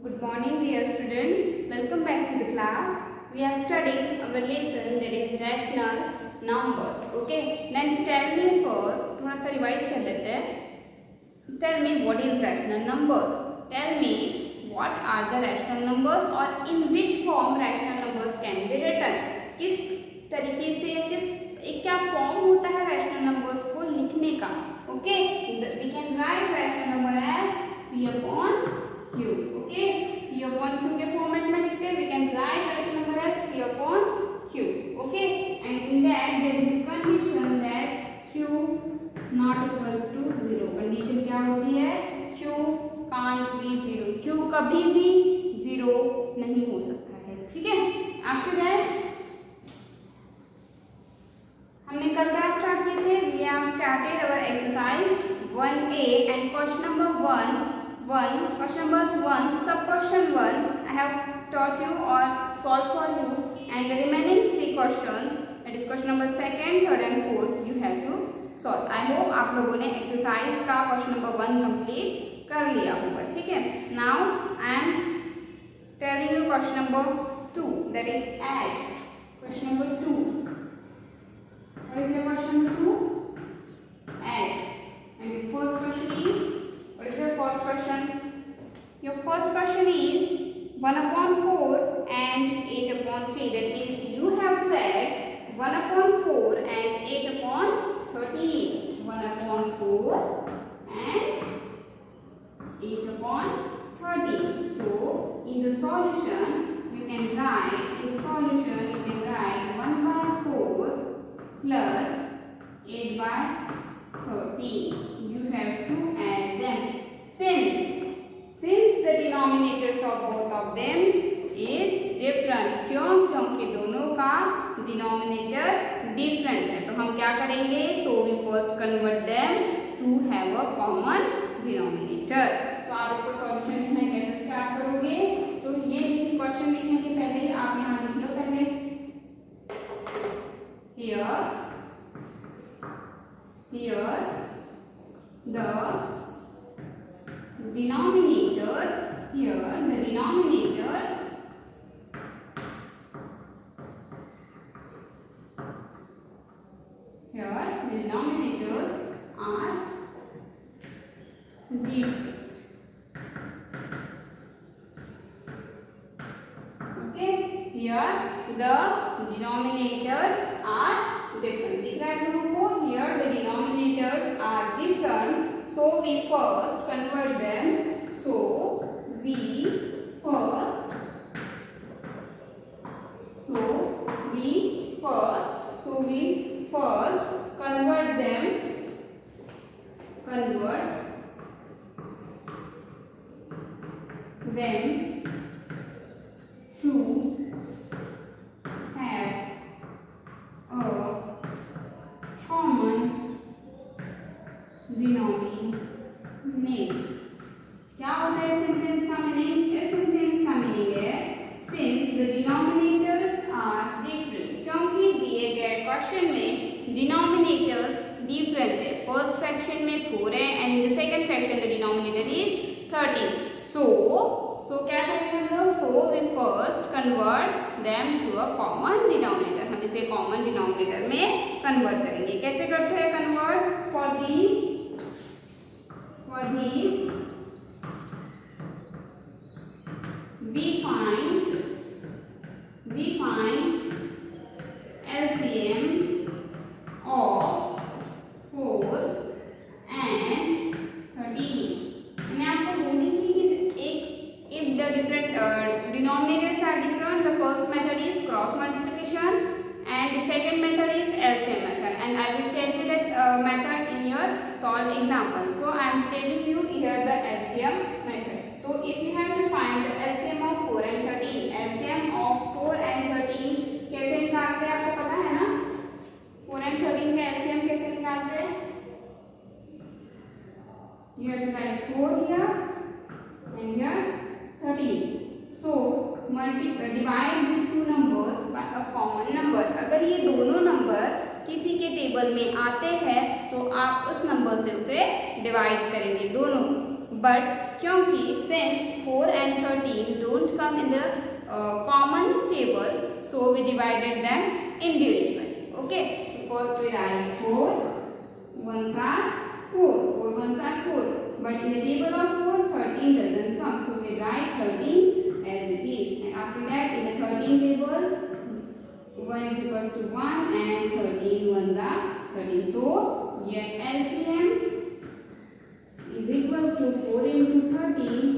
Good morning, dear students. Welcome back to the class. We are studying our lesson that is rational numbers. Okay. Then tell me first. थोड़ा सा revise कर लेते हैं. Tell me what is rational numbers. Tell me what are the rational numbers or in which form rational numbers can be written. किस तरीके से एक क्या फॉर्म होता है rational numbers को लिखने का. Okay. We can write rational number as p upon q. Okay, p upon q के फॉर्मेट में लिखते हैं. We can write rational number as p upon q. Okay, and in that there is a condition that q not equals to 0. Condition क्या होती है? q can't be 0. q कभी भी 0 नहीं हो सकता है. ठीक है. After that हमने कल क्या स्टार्ट किए थे? We have started our exercise 1A and question number 1. Question number 1, sub question 1 I have taught you or solved for you, and the remaining 3 questions, that is question number 2nd, 3rd and 4th, you have to solve. I hope आप लोगों ने exercise का question number 1 complete कर लिया होगा. ठीक है. Now I am telling you question number 2, that is add. Question number 2. What is your question number 2? Add. And your first question is, what is your first question? Your first question is 1 upon 4 and 8 upon 3. That means you have to add 1 upon 4 and 8 upon 13. 1 upon 4 and 8 upon 13. So in the solution you can write 1 by 4 plus 8 by 13. You have to add them. Since the denominators of both of them is different. क्योंकि दोनों का denominator different है, तो हम क्या करेंगे? So we first convert them to have a common denominator. तो आप इसका सॉल्यूशन लिखना कैसे स्टार्ट करोगे? तो ये क्वेश्चन लिखने के पहले ही आप यहाँ लिख लो पहले. Here the denominators are different. Okay, here the denominators are different. दिख रहा है आप लोगों को? Here the denominators are different. So we first convert them. So we first convert them to have a common denominator. क्या होता है sentence का मीनिंग? इस सेंटेंस का मीनिंग है since the denominators are different. क्योंकि दिए गए क्वेश्चन में डिनोमिनेटर्स डिफरेंट है. फर्स्ट फ्रैक्शन में 4 है and in the second fraction the denominator is 13. So क्या करेंगे हम लोग? So we first convert them to a common denominator. हम इसे कॉमन डिनोमिनेटर में कन्वर्ट करेंगे. कैसे करते हैं convert? For these we find LCM of 4 and 13. मैंने आपको बोली थी कि if the different denominators are different, the first method is cross multiplication and the second method is LCM method, and I will tell you that method in your solved example. So I am telling you here the LCM method. So if you have to find the LCM of 4 and 13, LCM of 4 and 13 कैसे निकालते हैं आपको पता है ना? 4 and 13 का LCM कैसे निकालते हैं? You have to write 4 here and here 13. So divide these two numbers by a common number. अगर ये दोनों नंबर किसी के टेबल में आते हैं तो आप उस नंबर से उसे डिवाइड करेंगे. दोनों but क्योंकि since 4 and 13 don't come in the common table, so we divided them individually. Okay, first we write 4 ones are 4 ones are 4, but in the table of 4 13 doesn't come, so we write 13 as it is, and after that in the 13 table 1 is equals to 1 and 13 ones are 13, so your LCM is equals to 4 into 13,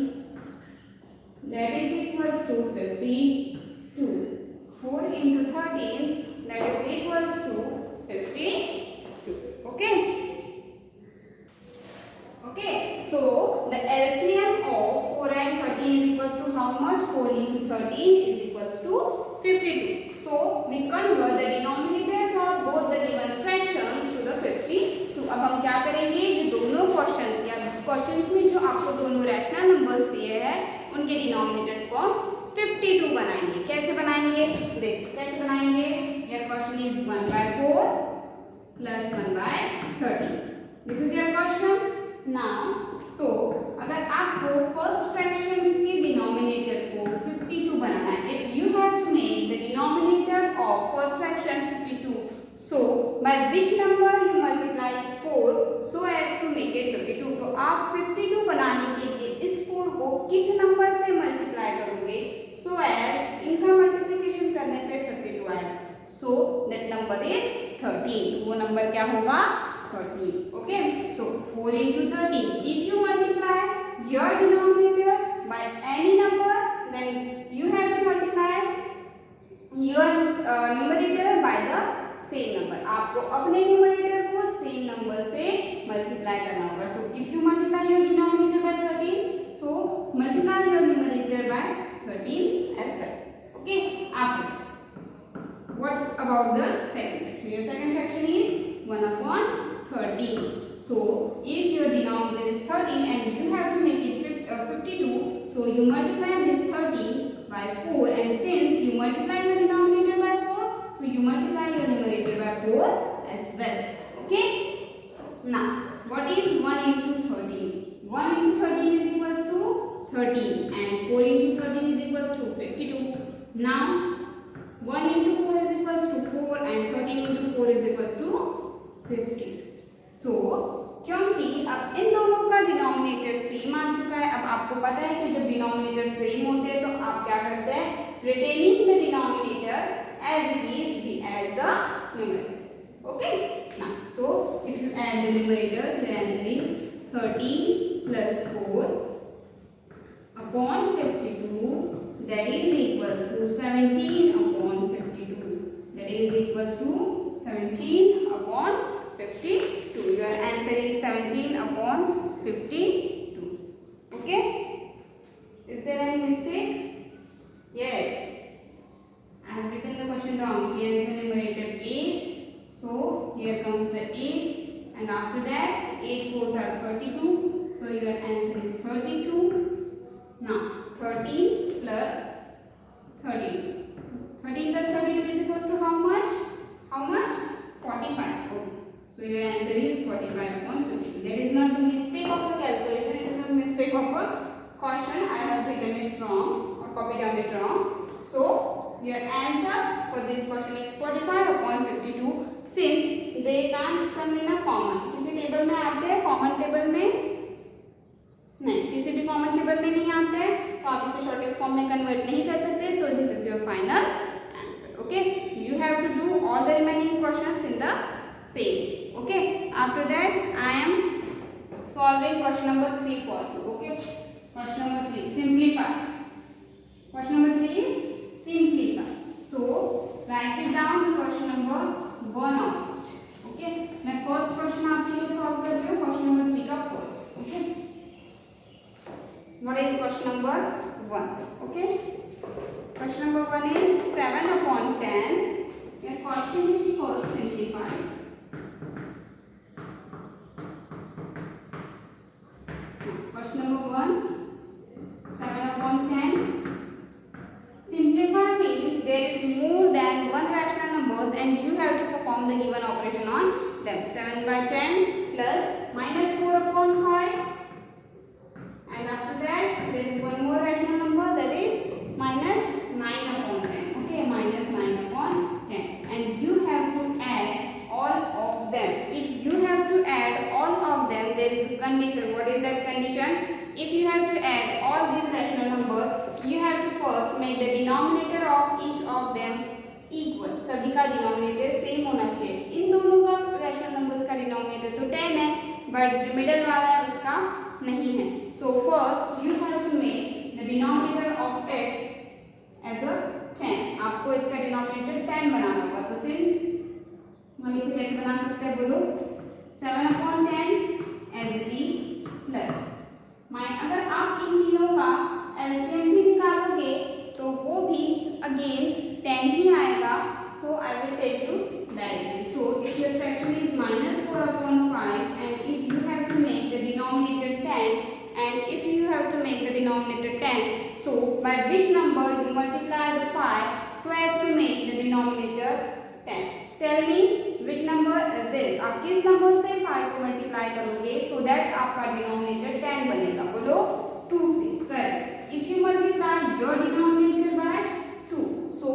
that is equals to 52. 4 into 13, that is equals to 52. Okay, so the LCM of 4 and 13 is equals to how much? 4 into 13 is equals to 52. So we convert the denominators of both the given fractions to the 52. अब हम क्या करेंगे, जो दोनों questions या questions में जो आपको दोनों रैशनल नंबर्स दिए हैं उनके डिनोमिनेटर्स को 52 बनाएंगे. कैसे बनाएंगे? देख कैसे बनाएंगे. Your question is 1/4 plus 1/13. This is your question. Now so अगर आपको फर्स्ट फ्रैक्शन के डिनोमिनेटर को 52 बनाना है, if you have to make the denominator of first fraction 52, so by which number you multiply 4 so as to make it 52. तो आप 52 बनाने के लिए इस 4 को किस नंबर से मल्टीप्लाई करोगे so as इनका मल्टीप्लिकेशन करने पे 52 आएगा. so that number is 13. वो नंबर क्या होगा? 13. okay, so 4 into 13, if you multiply your denominator by any number, then you have to multiply your numerator by the same number. आपको अपने न्यूमरेटर को सेम नंबर से मल्टीप्लाई करना होगा. So if you multiply your denominator by 13, so multiply your numerator by 13 as well. Okay, after what about the second fraction? Your second fraction is 1/13. So if your denominator is 13 and you have to make it 52, so you multiply this 13 by 4, and since you multiply the denominator by 4, so you multiply your numerator by 4 as well. Okay, now what is 1 into 13? 1 into 13 is equals to 13 and 4 into 13 is equals to 52. Now 1 into 4 is equals to 4 and 13 into 4 is equals to 50. So क्योंकि अब इन दोनों का denominator same आ चुका है, अब आपको पता है कि जब डिनोमिनेटर सेम होते हैं तो आप क्या करते हैं, retaining the denominator as it is we add the numerators. Okay, now so if you add the numerators, your answer is 13 plus 4 upon 52, that is equals to 17 upon 52, that is equals to 17 upon 52. Your answer is 17 upon 52. Okay, is there any mistake? Yes, I have written the question wrong. Here is the numerator 8, so here comes the 8 and after that 8 4s are 32, so your answer is 32. Now 13 plus 32, 13 plus 32 is equals to how much? 45. Okay. So your answer is 45 upon 52. That is not the mistake of the calculation, it is a mistake of a question. I have written it wrong or copied down it wrong. So your answer for this question is 45 upon 52. Since they can't come in a common, किसी table में आते हैं, common table में नहीं, किसी भी common table में नहीं आते हैं, तो आप इसे शॉर्टेस्ट फॉर्म में कन्वर्ट नहीं कर सकते. So this is your final answer. Okay, you have to do all the remaining questions in the same. Okay, after that I am solving question number 3 for you. Okay, question number 3, simplify. Question number 3 is simplify. So write it down, the question number 1 of it. Okay, मैं first question आपके लिए solve कर रही हूँ, question number 3 का first. Okay, what is question number 1? Okay, question number 1 is 7 upon 10. Your question is first simplify. Question number 1, 7 upon 10. Simplify means there is more than one rational numbers and you have to perform the given operation on them. 7 by 10 plus minus 4 upon 5 to add all these rational numbers, you have to first make the denominator of each of them equal. सभी का denominator same होना चाहिए. इन दोनों का rational numbers का denominator तो 10 है, but जो मिडल वाला है उसका नहीं है. So first you have to make the denominator of it as a 10. आपको इसका डिनोमिनेटर 10 बनाना होगा. तो सिंस हम इसे कैसे बना सकते हैं बोलो, 7/10 as it is प्लस अगर आप इन तीनों का एलसीएम भी निकालोगे तो वो भी अगेन 10 ही आएगा. So I will tell you directly. So if your fraction is -4/5 and if you have to make the denominator 10 and if you have to make the denominator 10, so by which number you multiply the 5 so as to make the denominator 10? Tell me which number is this. आप किस number से 5 को multiply करोगे so that आपका denominator 10 बनेगा. बोलो 2 से. Correct. If you multiply your denominator bye 2, so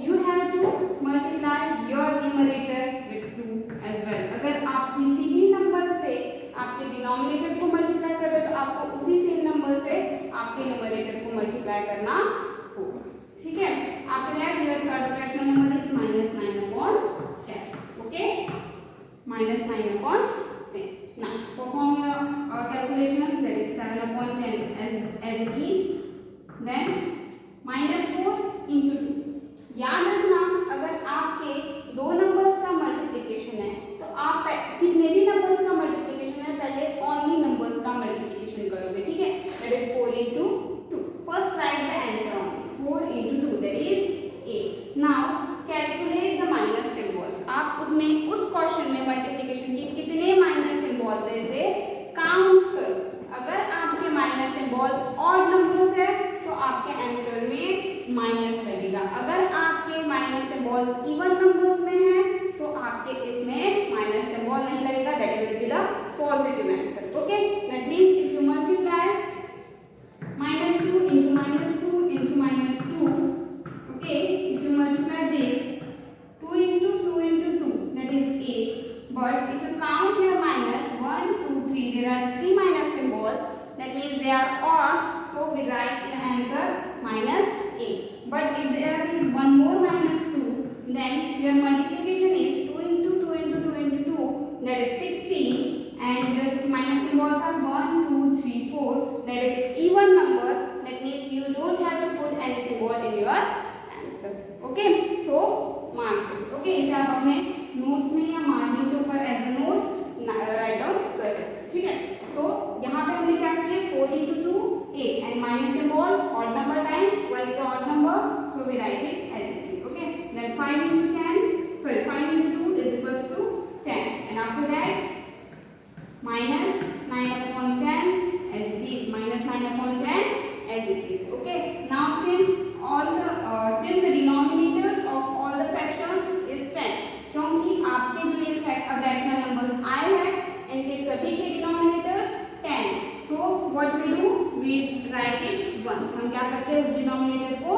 you have to multiply your numerator with 2 as well. अगर आप किसी भी नंबर से आपके डिनोमिनेटर को मल्टीप्लाई कर रहे हो तो आपको उसी सेम नंबर से आपके न्यूमरेटर को मल्टीप्लाई करना होगा. ठीक है. After that your third fractional number is -9/10. Okay, -9/10. now perform your calculations. That is 7/10 as it is. then -4 into 2. याद रखना अगर आपके दो नंबर्स का मल्टीप्लिकेशन है तो आप जितने भी नंबर्स का मल्टीप्लिकेशन है पहले ओनली नंबर्स का मल्टीप्लिकेशन करोगे. ठीक है. That is 4 into 2. First right the answer only. 4 into 2 that is 8. Now calculate the minus symbols. आप उसमें उस क्वेश्चन में मल्टीप्लिकेशन के कितने माइनस सिंबल्स है इसे काउंट करो. अगर आपके माइनस सिंबल्स ऑड नंबर्स है तो आपके आंसर में माइनस लगेगा. अगर आपके माइनस सिंबल्स इवन नंबर्स में है तो आपके इसमें माइनस सिंबल नहीं लगेगा. That will be the positive answer. Okay. That means if you multiply -2 into -2 into -2, okay, if you multiply this 2 into 2 into 2 that is 8. but if you count your minus 1 2 3, there are 3 minus symbols. That means they are odd, so we write in answer -8. but if there is one more -2, then your multiplication is 2 into 2 into 2 into 2, that is 16, and your minus symbols are 1 2 3 4, that is even number. That means you don't have to put any symbol in your answer. Okay, so mark it. Okay, इसे आप अपने notes में या margin के ऊपर as a notes write down कर सकते हैं. ठीक है. सो यहाँ पे हमने क्या किया, 4 into 2 8 and minus symbol odd number times 1 is odd number, so we write it as it is. Okay. Then 5 into 2 is equals to 10, and after that minus 9/10 as it is. minus 9/10 as it is. Okay. Now since the denominators of all the fractions is 10, क्योंकि आपके जो ये अब rational numbers आए हैं इनके सभी के denominators 10. So what we do, we write it once. हम क्या करते हैं, उस डिनोमिनेटर को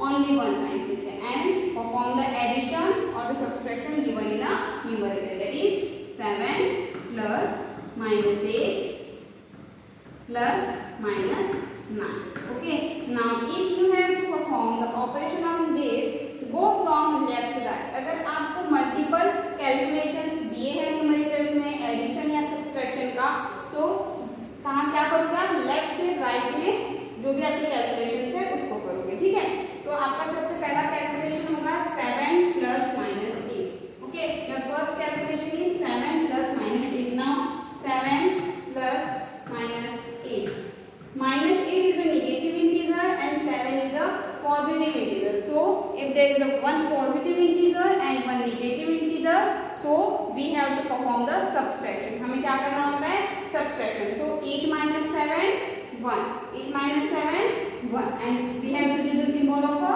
ओनली वन टाइम्स लिखते हैं एंड परफॉर्म द एडिशन और the subtraction given in a numerator. That is 7 plus -8 plus -9. Okay. Now if you have to perform the operation on this, go from left to right. अगर आपको multiple calculations दिए हैं numerators में addition या subtraction का, तो कहाँ क्या करोगे आप, लेफ्ट से राइट में जो भी आपकी कैलकुलेशंस है उसको करोगे. ठीक है. तो आपका सबसे पहला कैलकुलेशन होगा 7 plus -8. Okay. Your first calculation is 7 plus -8. Now 7 plus -8. -8 is a negative integer and 7 is a positive integer. So if there is a one positive integer and one negative integer, so we have to perform the subtraction. हमें क्या करना होता है, subtraction. So 8 minus 7 1. 8 minus 7 1, and we have to give the symbol of a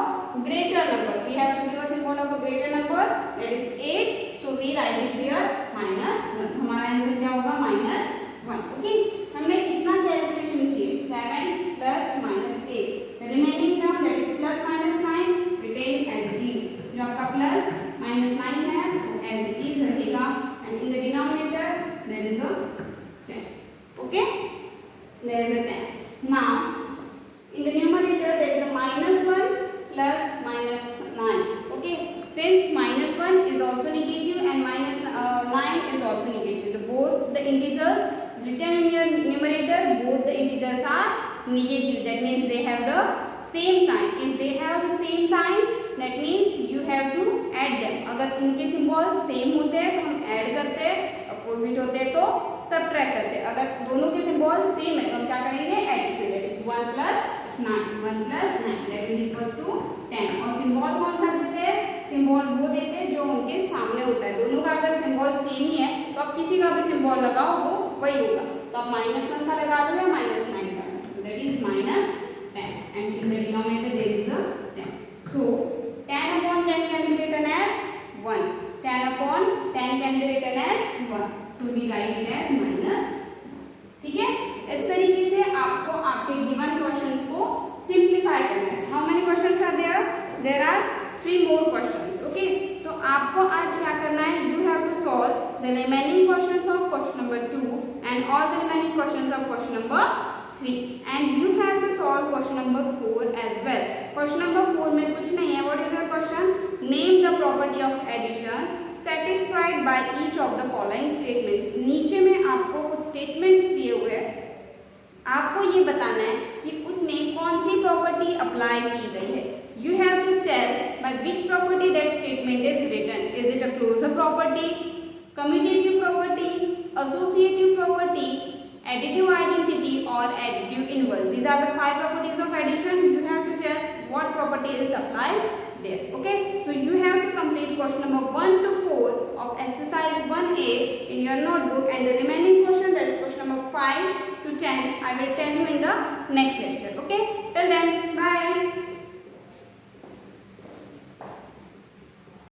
greater number. We have to give a symbol of a greater number, that is 8. So we write it here -1. हमारा answer क्या होगा, -1. Okay. हमने कितना calculation किए, 7 plus -8. The remaining term that is plus -9 retain as 0. जो आपका plus -9 है as it is रहेगा, and in the denominator there is a 10. Okay, there is a 10. Now that means they have the same sign. If they have the same signs, that means you have to add them. अगर उनके symbol same होते हैं तो हम add करते हैं, opposite होते हैं तो सबट्रैक्ट करते हैं. अगर दोनों के सिंबल सेम है तो हम क्या करेंगे, addition. That is 1 + 9, 1 + 9 that is equal to 10. और सिंबल कौन सा देते हैं, सिंबल वो देते हैं जो उनके सामने होता है. दोनों का अगर सिंबल सेम ही है तो आप किसी का भी सिंबल लगाओ वो वही होगा. तो आप -1 का लगा दो या -9 का, that is -10 and in the denominator there is a 10. So 10/10 can be written as 1. 10/10 can be written as 1. So we write it as minus. ठीक है, इस तरीके से आपको आपके गिवन क्वेश्चंस को सिंप्लीफाई करना है. How many questions are there? There are 3 more questions. Okay, तो आपको आज क्या करना है, you have to solve the remaining questions of question number 2 and all the remaining questions of question number 3 and you have to solve question number 4 as well. Question number 4 में कुछ नहीं है. What is your question? Name the property of addition satisfied by each of the following statements. नीचे में आपको कुछ statements दिए हुए हैं, आपको ये बताना है कि उसमें कौन सी प्रॉपर्टी अप्लाई की गई है. You have to tell by which property that statement is written. Is it a closure property, commutative property, associative property, additive identity or additive inverse? These are the 5 properties of addition. You have to tell what property is applied there. Okay, so you have to complete question number 1 to 4 of exercise 1A in your notebook and the remaining question, that is question number 5 to 10, I will tell you in the next lecture. Okay.